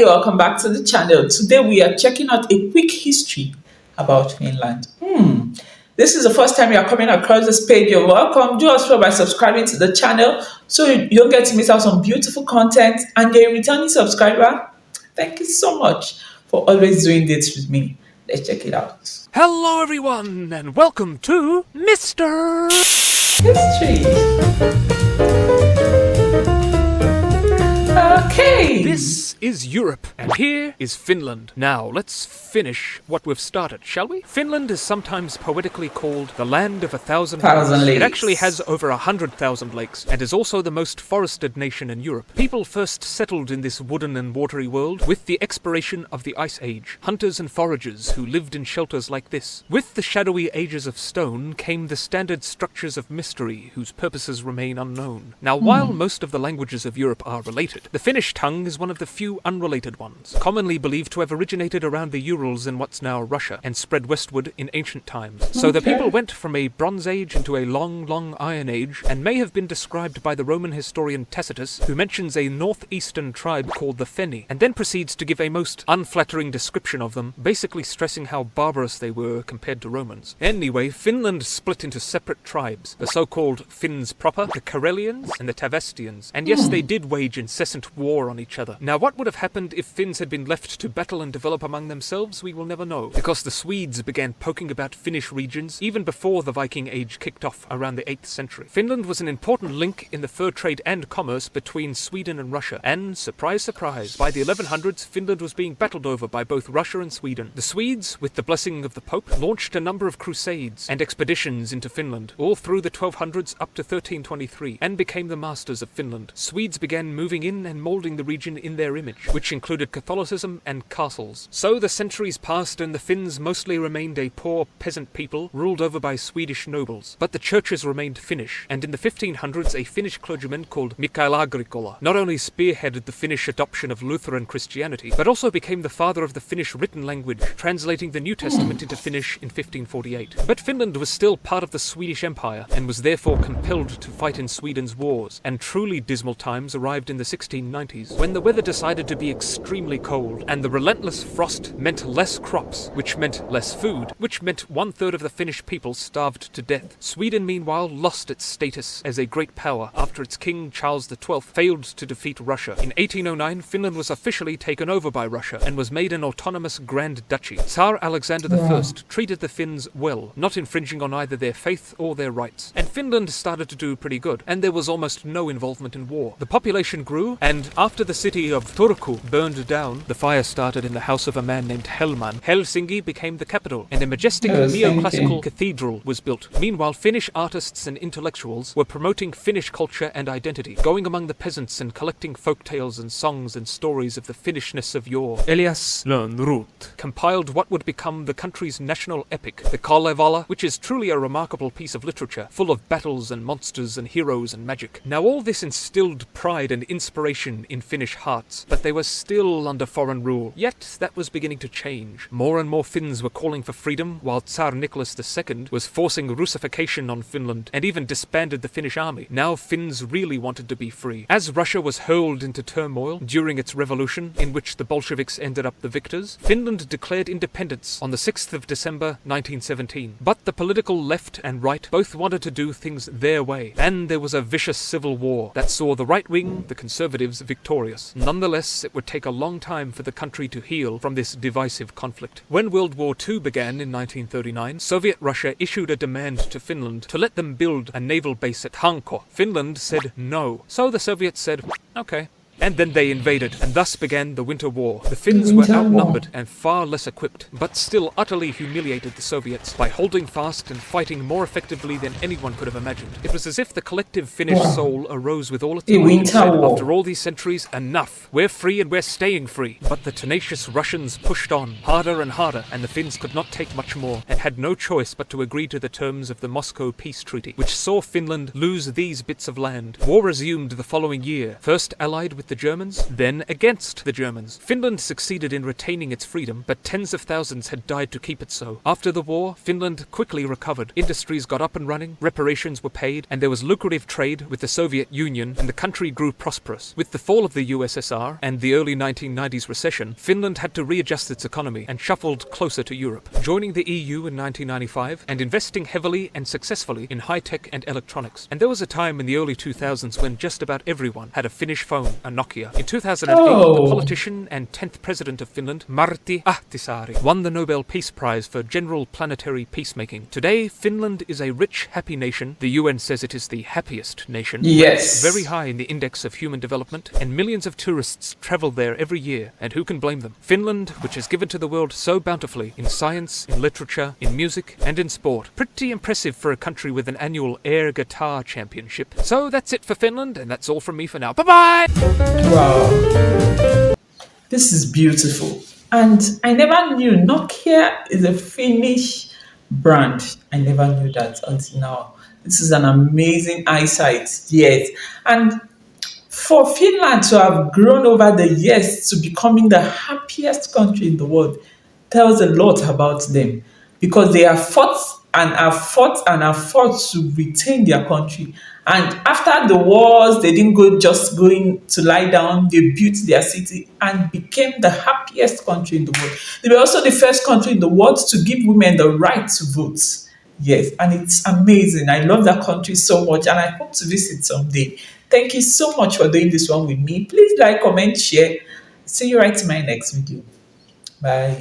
Hi, welcome back to the channel. Today we are checking out a quick history about Finland. This is the first time you are coming across this page. You're welcome. Do us well by subscribing to the channel so you don't get to miss out on beautiful content. And you're a returning subscriber. Thank you so much for always doing this with me. Let's check it out. Hello everyone, and welcome to Mr. History. Okay. This is Europe, and here is Finland. Now, let's finish what we've started, shall we? Finland is sometimes poetically called the land of 1,000 lakes. Lakes. It actually has over 100,000 lakes, and is also the most forested nation in Europe. People first settled in this wooden and watery world with the expiration of the Ice Age. Hunters and foragers who lived in shelters like this. With the shadowy ages of stone came the standard structures of mystery, whose purposes remain unknown. Now, while most of the languages of Europe are related, the Finnish tongue is one of the few unrelated ones, commonly believed to have originated around the Urals in what's now Russia, and spread westward in ancient times. So the people went from a Bronze Age into a long Iron Age, and may have been described by the Roman historian Tacitus, who mentions a northeastern tribe called the Feni, and then proceeds to give a most unflattering description of them, basically stressing how barbarous they were compared to Romans. Anyway, Finland split into separate tribes, the so-called Finns proper, the Karelians, and the Tavestians, and yes, they did wage incessant war on each other. Now, what would have happened if Finns had been left to battle and develop among themselves, we will never know, because the Swedes began poking about Finnish regions even before the Viking Age kicked off around the 8th century. Finland was an important link in the fur trade and commerce between Sweden and Russia, and, surprise, surprise, by the 1100s, Finland was being battled over by both Russia and Sweden. The Swedes, with the blessing of the Pope, launched a number of crusades and expeditions into Finland, all through the 1200s up to 1323, and became the masters of Finland. Swedes began moving in and molding the region in their image, which included Catholicism and castles. So the centuries passed and the Finns mostly remained a poor peasant people ruled over by Swedish nobles. But the churches remained Finnish, and in the 1500s a Finnish clergyman called Mikael Agricola not only spearheaded the Finnish adoption of Lutheran Christianity, but also became the father of the Finnish written language, translating the New Testament into Finnish in 1548. But Finland was still part of the Swedish Empire, and was therefore compelled to fight in Sweden's wars, and truly dismal times arrived in the 1690s, when the weather decided to be extremely cold, and the relentless frost meant less crops, which meant less food, which meant 1/3 of the Finnish people starved to death. Sweden, meanwhile, lost its status as a great power after its king, Charles XII, failed to defeat Russia. In 1809, Finland was officially taken over by Russia, and was made an autonomous Grand Duchy. Tsar Alexander I treated the Finns well, not infringing on either their faith or their rights. And Finland started to do pretty good, and there was almost no involvement in war. The population grew, and after the city of Turku burned down, the fire started in the house of a man named Hellman. Helsinki became the capital, and a majestic neoclassical cathedral was built. Meanwhile, Finnish artists and intellectuals were promoting Finnish culture and identity, going among the peasants and collecting folk tales and songs and stories of the Finnishness of yore. Elias Lönnrot compiled what would become the country's national epic, the Kalevala, which is truly a remarkable piece of literature, full of battles and monsters and heroes and magic. Now, all this instilled pride and inspiration in Finnish hearts, but they were still under foreign rule. Yet that was beginning to change. More and more Finns were calling for freedom, while Tsar Nicholas II was forcing Russification on Finland, and even disbanded the Finnish army. Now Finns really wanted to be free. As Russia was hurled into turmoil during its revolution, in which the Bolsheviks ended up the victors, Finland declared independence on the 6th of December 1917. But the political left and right both wanted to do things their way, and there was a vicious civil war that saw the right wing, the conservatives, victorious. Nonetheless, it would take a long time for the country to heal from this divisive conflict. When World War II began in 1939, Soviet Russia issued a demand to Finland to let them build a naval base at Hanko. Finland said no. So the Soviets said, okay. And then they invaded, and thus began the Winter War. The Finns were outnumbered and far less equipped, but still utterly humiliated the Soviets by holding fast and fighting more effectively than anyone could have imagined. It was as if the collective Finnish soul arose with all its might and said, after all these centuries, enough. We're free and we're staying free. But the tenacious Russians pushed on, harder and harder, and the Finns could not take much more, and had no choice but to agree to the terms of the Moscow Peace Treaty, which saw Finland lose these bits of land. War resumed the following year, first allied with the Germans, then against the Germans. Finland succeeded in retaining its freedom, but tens of thousands had died to keep it so. After the war, Finland quickly recovered. Industries got up and running, reparations were paid, and there was lucrative trade with the Soviet Union, and the country grew prosperous. With the fall of the USSR and the early 1990s recession, Finland had to readjust its economy and shuffled closer to Europe, joining the EU in 1995 and investing heavily and successfully in high-tech and electronics. And there was a time in the early 2000s when just about everyone had a Finnish phone, a Nokia. In 2008, the politician and 10th president of Finland, Martti Ahtisaari, won the Nobel Peace Prize for general planetary peacemaking. Today, Finland is a rich, happy nation. The UN says it is the happiest nation. Yes. Very high in the index of human development, and millions of tourists travel there every year, and who can blame them? Finland, which has given to the world so bountifully in science, in literature, in music, and in sport. Pretty impressive for a country with an annual air guitar championship. So that's it for Finland, and that's all from me for now. Bye-bye! Wow. This is beautiful. And I never knew Nokia is a Finnish brand. I never knew that until now. This is an amazing eyesight. Yes. And for Finland to have grown over the years to becoming the happiest country in the world tells a lot about them, because they have fought and have fought and have fought to retain their country. And after the wars, they didn't go just going to lie down. They built their city and became the happiest country in the world. They were also the first country in the world to give women the right to vote. Yes, and it's amazing. I love that country so much, and I hope to visit someday. Thank you so much for doing this one with me. Please like, comment, share. See you right in my next video. Bye.